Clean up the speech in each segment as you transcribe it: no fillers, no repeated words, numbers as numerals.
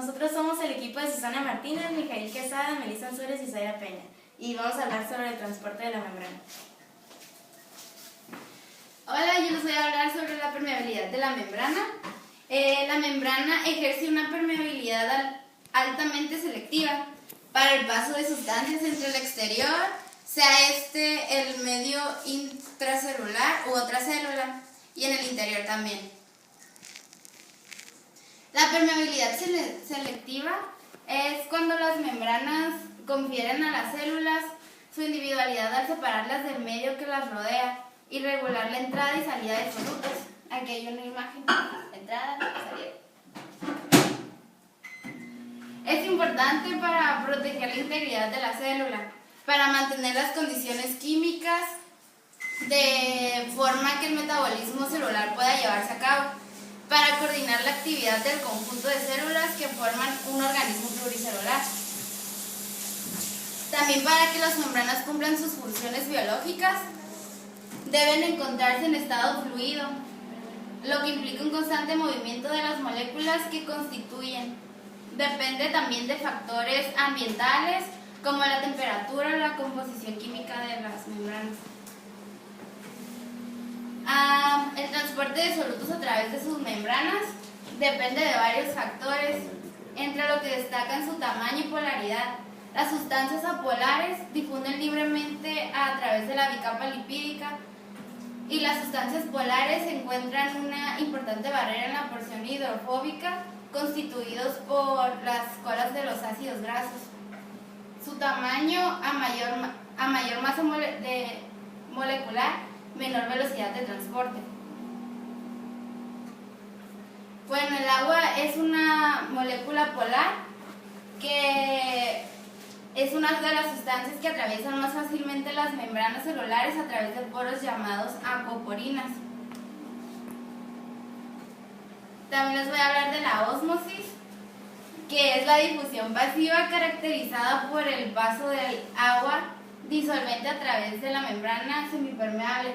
Nosotros somos el equipo de Susana Martínez, Mijail Quesada, Melissa Ansures y Zaira Peña. Y vamos a hablar sobre el transporte de la membrana. Hola, yo les voy a hablar sobre la permeabilidad de la membrana. La membrana ejerce una permeabilidad altamente selectiva para el paso de sustancias entre el exterior, sea este el medio intracelular u otra célula, y en el interior también. La permeabilidad selectiva es cuando las membranas confieren a las células su individualidad al separarlas del medio que las rodea y regular la entrada y salida de solutos. Aquí hay una imagen, entrada y salida. Es importante para proteger la integridad de la célula, para mantener las condiciones químicas de forma que el metabolismo celular pueda llevarse a cabo, para coordinar la actividad del conjunto de células que forman un organismo pluricelular. También para que las membranas cumplan sus funciones biológicas, deben encontrarse en estado fluido, lo que implica un constante movimiento de las moléculas que constituyen. Depende también de factores ambientales, como la temperatura o la composición química de las membranas. El transporte de solutos a través de sus membranas depende de varios factores, entre lo que destacan su tamaño y polaridad. Las sustancias apolares difunden libremente a través de la bicapa lipídica y las sustancias polares encuentran una importante barrera en la porción hidrofóbica, constituidos por las colas de los ácidos grasos. Su tamaño a mayor masa molecular, menor velocidad de transporte. Bueno, el agua es una molécula polar que es una de las sustancias que atraviesan más fácilmente las membranas celulares a través de poros llamados aquaporinas. También les voy a hablar de la ósmosis, que es la difusión pasiva caracterizada por el paso del agua disolvente a través de la membrana semipermeable,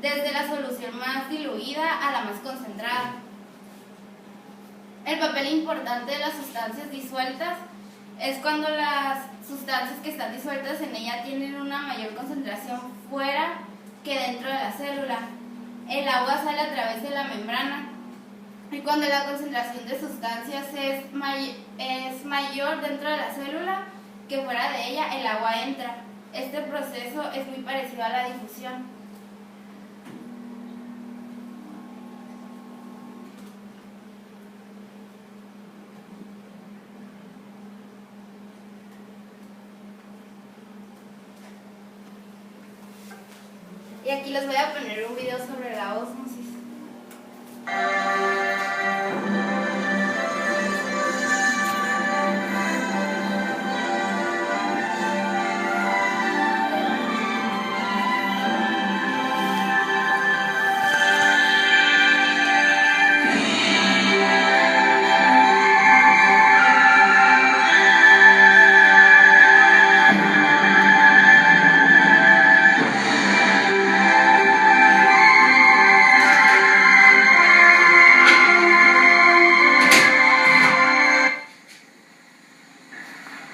desde la solución más diluida a la más concentrada. El papel importante de las sustancias disueltas es cuando las sustancias que están disueltas en ella tienen una mayor concentración fuera que dentro de la célula. El agua sale a través de la membrana, y cuando la concentración de sustancias es mayor dentro de la célula que fuera de ella, el agua entra. Este proceso es muy parecido a la difusión. Y aquí les voy a poner un video sobre la ósmosis.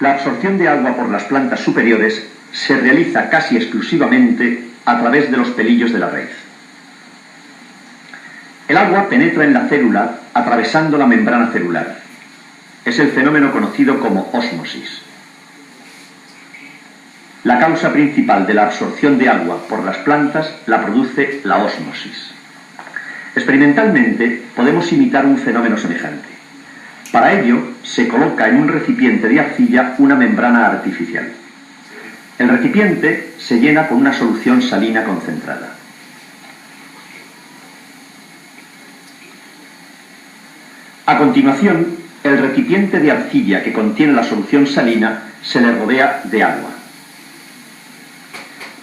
La absorción de agua por las plantas superiores se realiza casi exclusivamente a través de los pelillos de la raíz. El agua penetra en la célula atravesando la membrana celular. Es el fenómeno conocido como ósmosis. La causa principal de la absorción de agua por las plantas la produce la ósmosis. Experimentalmente podemos imitar un fenómeno semejante. Para ello, se coloca en un recipiente de arcilla una membrana artificial. El recipiente se llena con una solución salina concentrada. A continuación, el recipiente de arcilla que contiene la solución salina se le rodea de agua.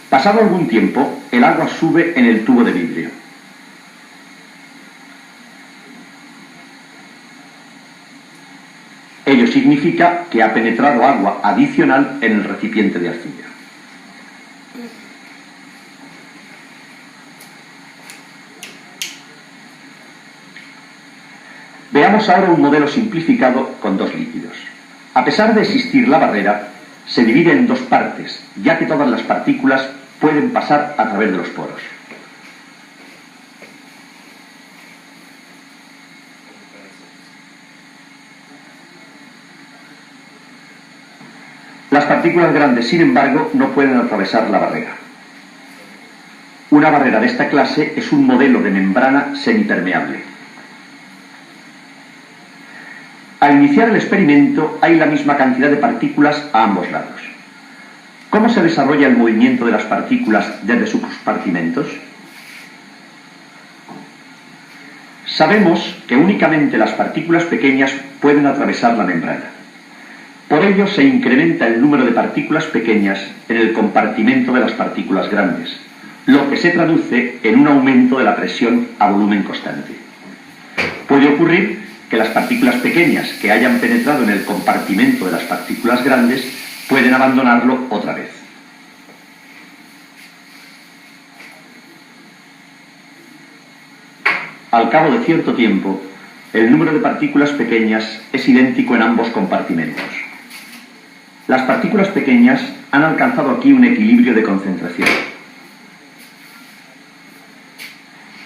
Pasado algún tiempo, el agua sube en el tubo de vidrio. Ello significa que ha penetrado agua adicional en el recipiente de arcilla. Veamos ahora un modelo simplificado con dos líquidos. A pesar de existir la barrera, se divide en dos partes, ya que todas las partículas pueden pasar a través de los poros. Las partículas grandes, sin embargo, no pueden atravesar la barrera. Una barrera de esta clase es un modelo de membrana semipermeable. Al iniciar el experimento hay la misma cantidad de partículas a ambos lados. ¿Cómo se desarrolla el movimiento de las partículas desde sus compartimentos? Sabemos que únicamente las partículas pequeñas pueden atravesar la membrana. Por ello se incrementa el número de partículas pequeñas en el compartimento de las partículas grandes, lo que se traduce en un aumento de la presión a volumen constante. Puede ocurrir que las partículas pequeñas que hayan penetrado en el compartimento de las partículas grandes pueden abandonarlo otra vez. Al cabo de cierto tiempo, el número de partículas pequeñas es idéntico en ambos compartimentos. Las partículas pequeñas han alcanzado aquí un equilibrio de concentración.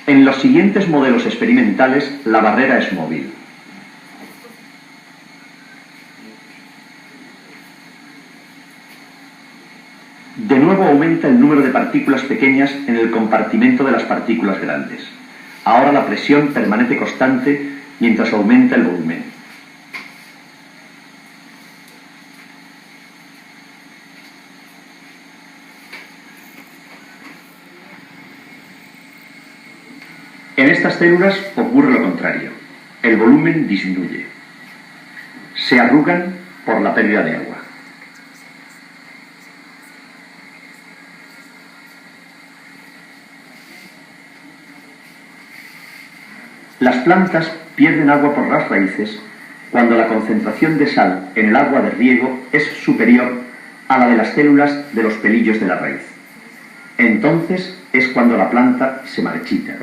En los siguientes modelos experimentales, la barrera es móvil. De nuevo aumenta el número de partículas pequeñas en el compartimento de las partículas grandes. Ahora la presión permanece constante mientras aumenta el volumen. En estas células ocurre lo contrario. El volumen disminuye. Se arrugan por la pérdida de agua. Las plantas pierden agua por las raíces cuando la concentración de sal en el agua de riego es superior a la de las células de los pelillos de la raíz. Entonces es cuando la planta se marchita.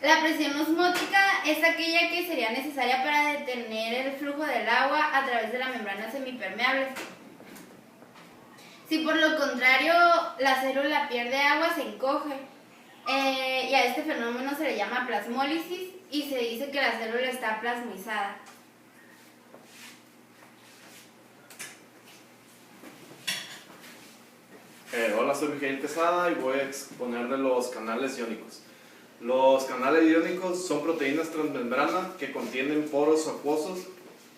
La presión osmótica es aquella que sería necesaria para detener el flujo del agua a través de la membrana semipermeable. Si por lo contrario la célula pierde agua, se encoge. Y a este fenómeno se le llama plasmólisis y se dice que la célula está plasmizada. Hola, soy Miguel Quesada y voy a exponer de los canales iónicos. Los canales iónicos son proteínas transmembrana que contienen poros acuosos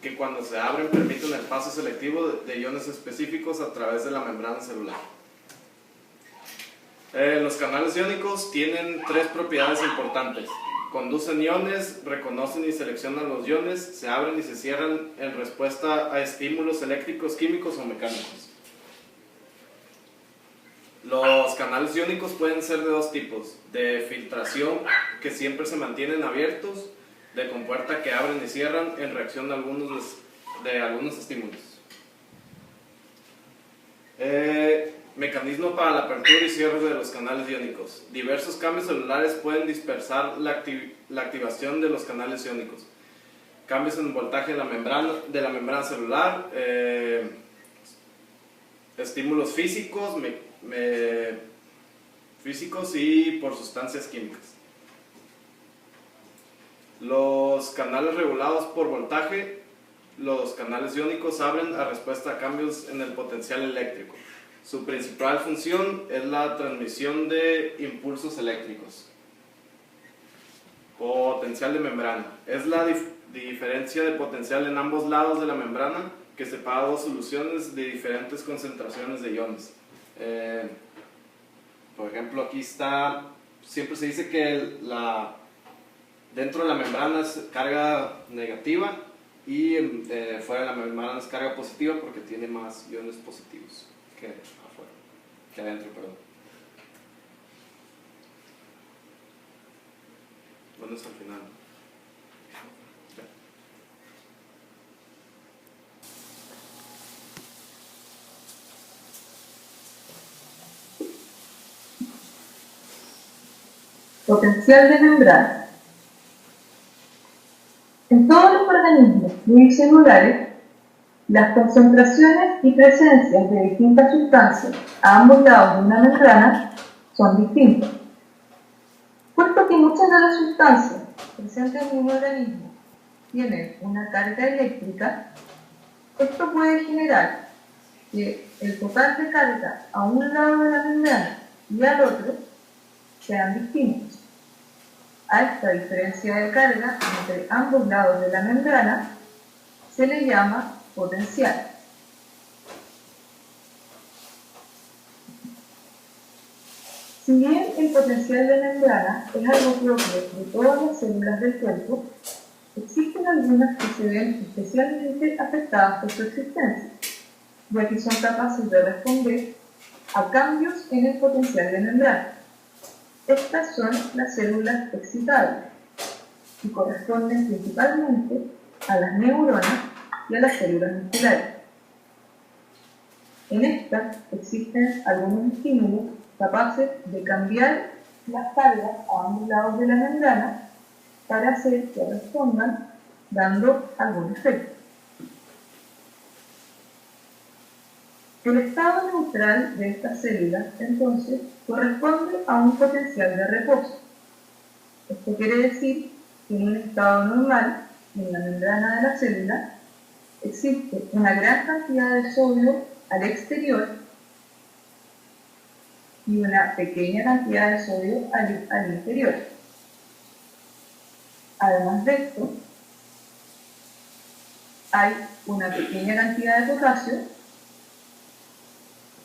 que cuando se abren permiten el paso selectivo de iones específicos a través de la membrana celular. Los canales iónicos tienen tres propiedades importantes. Conducen iones, reconocen y seleccionan los iones, se abren y se cierran en respuesta a estímulos eléctricos, químicos o mecánicos. Los canales iónicos pueden ser de dos tipos: de filtración, que siempre se mantienen abiertos, de compuerta, que abren y cierran en reacción de algunos estímulos. Mecanismo para la apertura y cierre de los canales iónicos. Diversos cambios celulares pueden dispersar la activación de los canales iónicos. Cambios en el voltaje de la membrana celular, estímulos físicos y por sustancias químicas. Los canales regulados por voltaje, los canales iónicos abren a respuesta a cambios en el potencial eléctrico. Su principal función es la transmisión de impulsos eléctricos. Potencial de membrana. Es la diferencia de potencial en ambos lados de la membrana que separa dos soluciones de diferentes concentraciones de iones. Por ejemplo, aquí está, siempre se dice que dentro de la membrana es carga negativa y fuera de la membrana es carga positiva porque tiene más iones positivos que afuera, que adentro, perdón. Bueno, es al final. Potencial de membrana. En todos los organismos unicelulares, las concentraciones y presencias de distintas sustancias a ambos lados de una membrana son distintas. Puesto que muchas de las sustancias presentes en un organismo tienen una carga eléctrica, esto puede generar que el total de carga a un lado de la membrana y al otro sean distintos. A esta diferencia de carga entre ambos lados de la membrana se le llama potencial. Si bien el potencial de membrana es algo propio de todas las células del cuerpo, existen algunas que se ven especialmente afectadas por su existencia, ya que son capaces de responder a cambios en el potencial de membrana. Estas son las células excitables y corresponden principalmente a las neuronas y a las células musculares. En estas existen algunos estímulos capaces de cambiar las cargas a ambos lados de la membrana para hacer que respondan dando algún efecto. El estado neutral de estas células, entonces, corresponde a un potencial de reposo. Esto quiere decir que en un estado normal, en la membrana de la célula, existe una gran cantidad de sodio al exterior y una pequeña cantidad de sodio al interior. Además de esto, hay una pequeña cantidad de potasio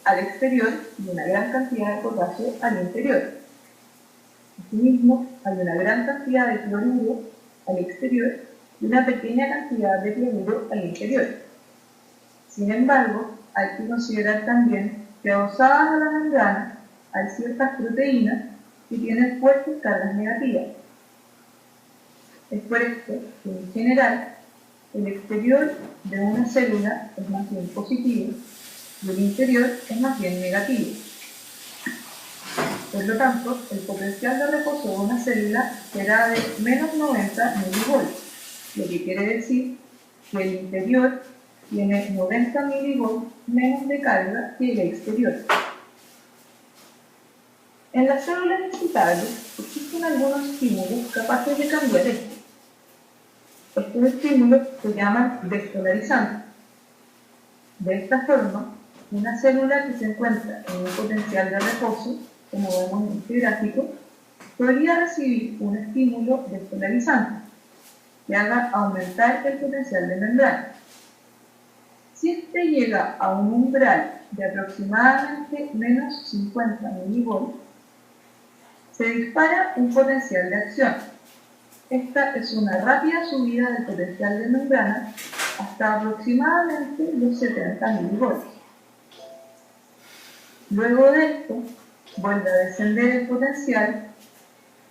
al exterior y una gran cantidad de potasio al interior. Asimismo, hay una gran cantidad de cloruro al exterior y una pequeña cantidad de cloruro al interior. Sin embargo, hay que considerar también que adosadas a la membrana hay ciertas proteínas que tienen fuertes cargas negativas. Es por esto que, en general, el exterior de una célula es más bien positivo y el interior es más bien negativo. Por lo tanto, el potencial de reposo de una célula será de menos 90 milivolts, lo que quiere decir que el interior tiene 90 milivolts menos de carga que el exterior. En las células excitables existen algunos estímulos capaces de cambiar esto. Estos estímulos se llaman despolarizantes. De esta forma, una célula que se encuentra en un potencial de reposo, como vemos en este gráfico, podría recibir un estímulo despolarizante que haga aumentar el potencial de membrana. Si este llega a un umbral de aproximadamente menos 50 milivolts, se dispara un potencial de acción. Esta es una rápida subida del potencial de membrana hasta aproximadamente los 70 milivolts. Luego de esto, vuelve a descender el potencial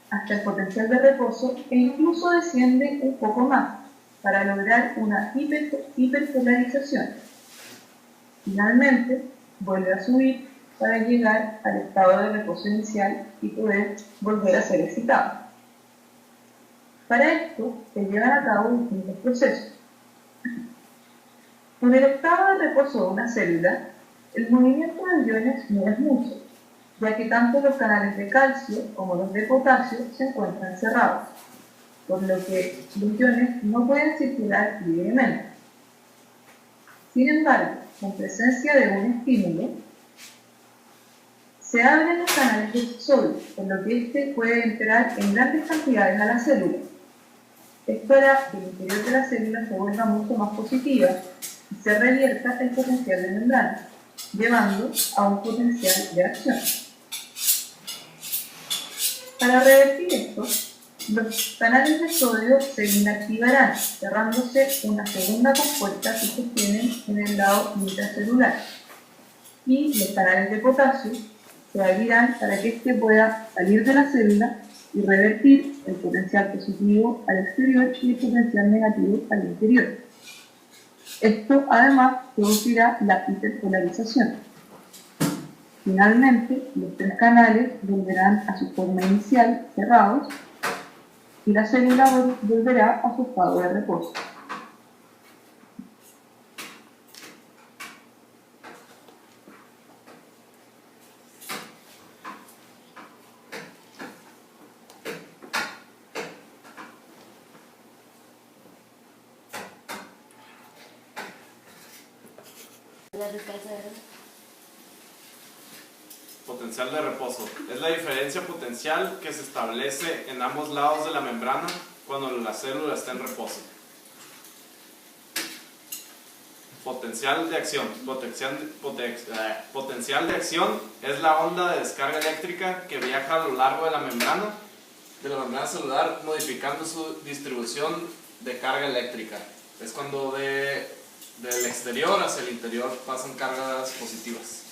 hasta el potencial de reposo e incluso desciende un poco más para lograr una hiperpolarización. Finalmente, vuelve a subir para llegar al estado de reposo inicial y poder volver a ser excitado. Para esto se llevan a cabo distintos procesos. En el estado de reposo de una célula, el movimiento de iones no es mucho, ya que tanto los canales de calcio como los de potasio se encuentran cerrados, por lo que los iones no pueden circular libremente. Sin embargo, en presencia de un estímulo, se abren los canales de sodio, por lo que éste puede entrar en grandes cantidades a la célula. Esto hará que el interior de la célula se vuelva mucho más positiva y se revierta el potencial de membrana, llevando a un potencial de acción. Para revertir esto, los canales de sodio se inactivarán, cerrándose una segunda compuerta que sostienen en el lado intracelular, y los canales de potasio se abrirán para que éste pueda salir de la célula y revertir el potencial positivo al exterior y el potencial negativo al interior. Esto además producirá la hiperpolarización. Finalmente, los 3 canales volverán a su forma inicial, cerrados, y la célula volverá a su estado de reposo. Potencial de reposo. Es la diferencia potencial que se establece en ambos lados de la membrana cuando la célula está en reposo. Potencial de acción. Potencial de acción es la onda de descarga eléctrica que viaja a lo largo de la membrana celular, modificando su distribución de carga eléctrica. Es cuando del exterior hacia el interior pasan cargas positivas.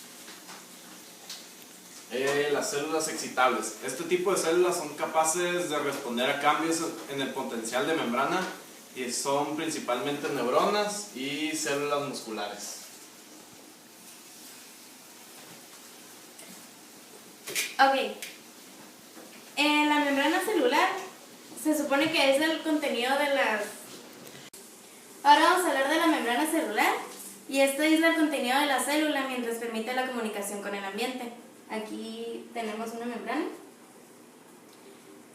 Las células excitables. Este tipo de células son capaces de responder a cambios en el potencial de membrana y son principalmente neuronas y células musculares. Ok. En la membrana celular se supone que es el contenido de las... Ahora vamos a hablar de la membrana celular y esto es el contenido de la célula mientras permite la comunicación con el ambiente. Aquí tenemos una membrana.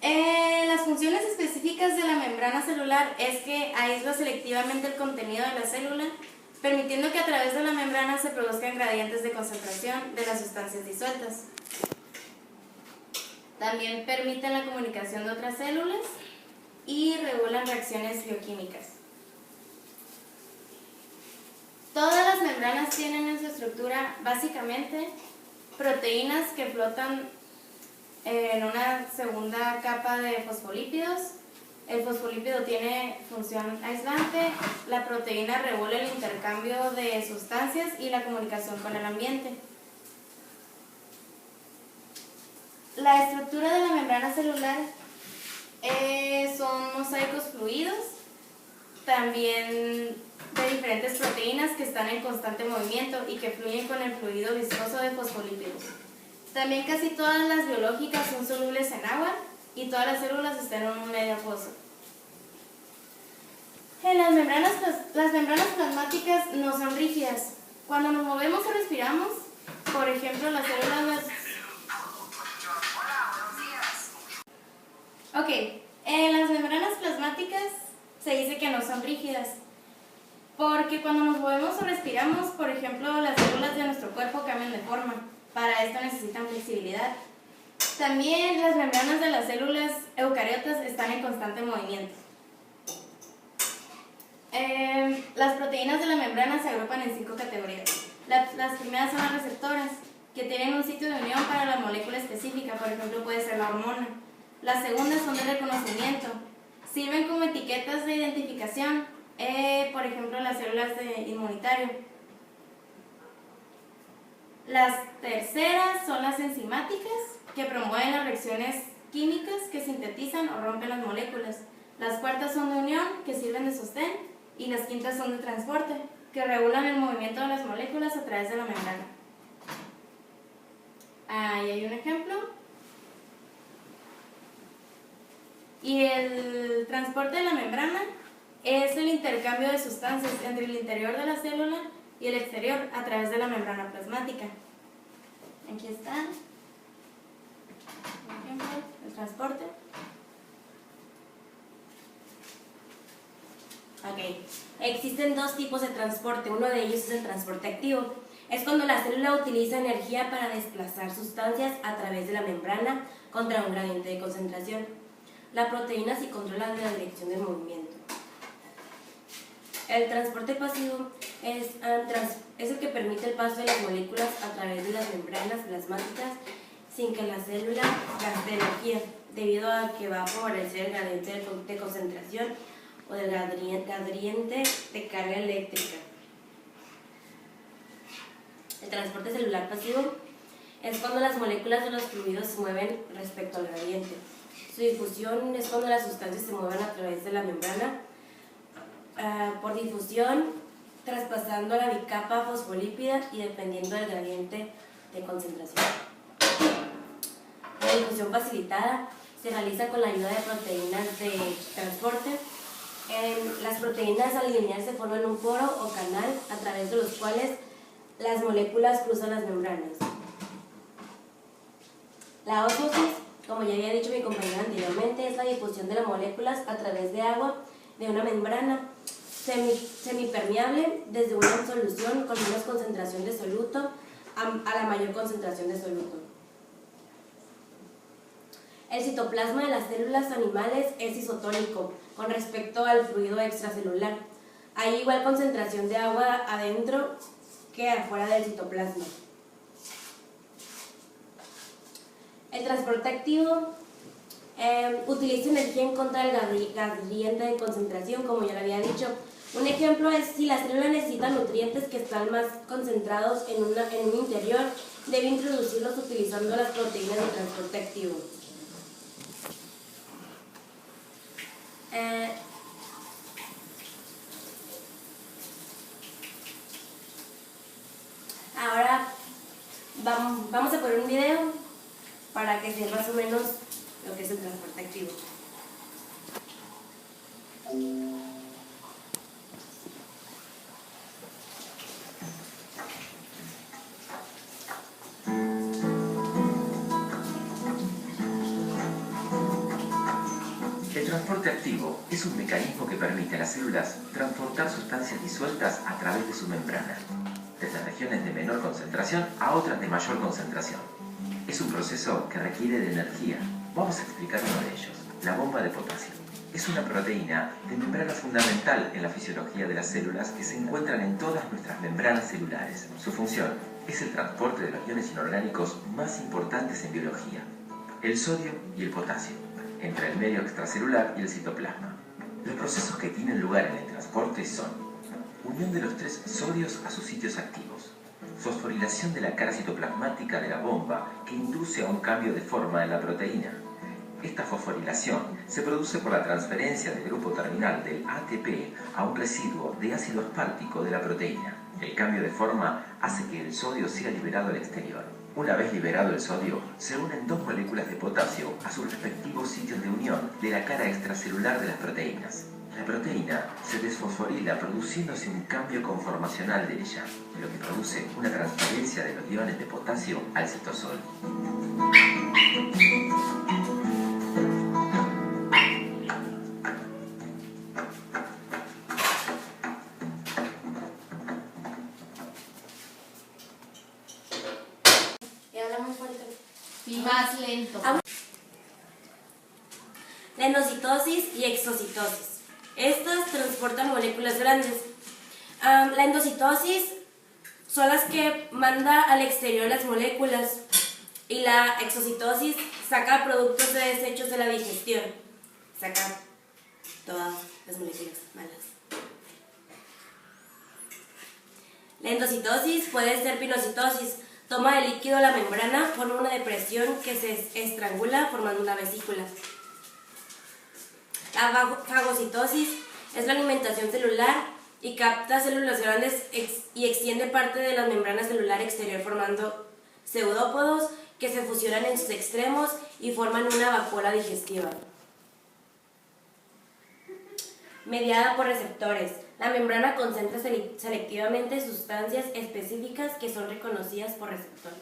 Las funciones específicas de la membrana celular es que aísla selectivamente el contenido de la célula, permitiendo que a través de la membrana se produzcan gradientes de concentración de las sustancias disueltas. También permiten la comunicación de otras células y regulan reacciones bioquímicas. Todas las membranas tienen en su estructura básicamente proteínas que flotan en una segunda capa de fosfolípidos. El fosfolípido tiene función aislante, la proteína regula el intercambio de sustancias y la comunicación con el ambiente. La estructura de la membrana celular son mosaicos fluidos, también de diferentes proteínas que están en constante movimiento y que fluyen con el fluido viscoso de fosfolípidos. También casi todas las biológicas son solubles en agua y todas las células están en un medio acuoso. Las membranas plasmáticas no son rígidas. Cuando nos movemos o respiramos, por ejemplo, las células... En las membranas plasmáticas se dice que no son rígidas, porque cuando nos movemos o respiramos, por ejemplo, las células de nuestro cuerpo cambian de forma. Para esto necesitan flexibilidad. También las membranas de las células eucariotas están en constante movimiento. Las proteínas de la membrana se agrupan en 5 categorías. Las primeras son las receptoras, que tienen un sitio de unión para la molécula específica, por ejemplo puede ser la hormona. Las segundas son de reconocimiento, sirven como etiquetas de identificación, por ejemplo las células de inmunitario. Las terceras son las enzimáticas, que promueven las reacciones químicas que sintetizan o rompen las moléculas. Las cuartas son de unión, que sirven de sostén, y las quintas son de transporte, que regulan el movimiento de las moléculas a través de la membrana. Ahí hay un ejemplo. Y el transporte de la membrana es el intercambio de sustancias entre el interior de la célula y el exterior a través de la membrana plasmática. Aquí está, por ejemplo, el transporte. Ok, existen 2 tipos de transporte. Uno de ellos es el transporte activo. Es cuando la célula utiliza energía para desplazar sustancias a través de la membrana contra un gradiente de concentración. La proteína sí controla la dirección del movimiento. El transporte pasivo es el que permite el paso de las moléculas a través de las membranas plasmáticas sin que la célula gaste energía, debido a que va a favorecer el gradiente de concentración o del gradiente de carga eléctrica. El transporte celular pasivo es cuando las moléculas de los fluidos se mueven respecto al gradiente. Su difusión es cuando las sustancias se mueven a través de la membrana por difusión, traspasando la bicapa fosfolípida y dependiendo del gradiente de concentración. La difusión facilitada se realiza con la ayuda de proteínas de transporte. Las proteínas al alinearse forman un poro o canal a través de los cuales las moléculas cruzan las membranas. La ósmosis, como ya había dicho mi compañera anteriormente, es la difusión de las moléculas a través de agua de una membrana semipermeable desde una solución con menos concentración de soluto a la mayor concentración de soluto. El citoplasma de las células animales es isotónico con respecto al fluido extracelular. Hay igual concentración de agua adentro que afuera del citoplasma. El transporte activo utiliza energía en contra del gradiente de concentración, como ya lo había dicho. Un ejemplo es si la célula necesita nutrientes que están más concentrados en un interior, debe introducirlos utilizando las proteínas de transporte activo. Ahora vamos a poner un video para que sean más o menos lo que es el transporte activo. El transporte activo es un mecanismo que permite a las células transportar sustancias disueltas a través de su membrana, desde regiones de menor concentración a otras de mayor concentración. Es un proceso que requiere de energía. Vamos a explicar uno de ellos, la bomba de potasio. Es una proteína de membrana fundamental en la fisiología de las células que se encuentran en todas nuestras membranas celulares. Su función es el transporte de los iones inorgánicos más importantes en biología, el sodio y el potasio, entre el medio extracelular y el citoplasma. Los procesos que tienen lugar en el transporte son unión de los 3 sodios a sus sitios activos, fosforilación de la cara citoplasmática de la bomba que induce a un cambio de forma en la proteína. Esta fosforilación se produce por la transferencia del grupo terminal del ATP a un residuo de ácido aspartico de la proteína. El cambio de forma hace que el sodio sea liberado al exterior. Una vez liberado el sodio, se unen 2 moléculas de potasio a sus respectivos sitios de unión de la cara extracelular de las proteínas. La proteína se desfosforila produciéndose un cambio conformacional de ella, lo que produce una transferencia de los iones de potasio al citosol. Y habla muy fuerte. Y más lento. La endocitosis y exocitosis. Estas transportan moléculas grandes. La endocitosis son las que manda al exterior las moléculas y la exocitosis saca productos de desechos de la digestión. Saca todas las moléculas malas. La endocitosis puede ser pinocitosis. Toma el líquido de la membrana, forma una depresión que se estrangula formando una vesícula. La fagocitosis es la alimentación celular y capta células grandes y extiende parte de la membrana celular exterior formando pseudópodos que se fusionan en sus extremos y forman una vapora digestiva. Mediada por receptores. La membrana concentra selectivamente sustancias específicas que son reconocidas por receptores.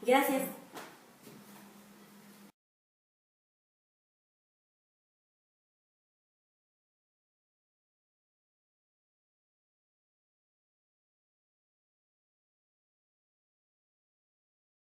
Gracias.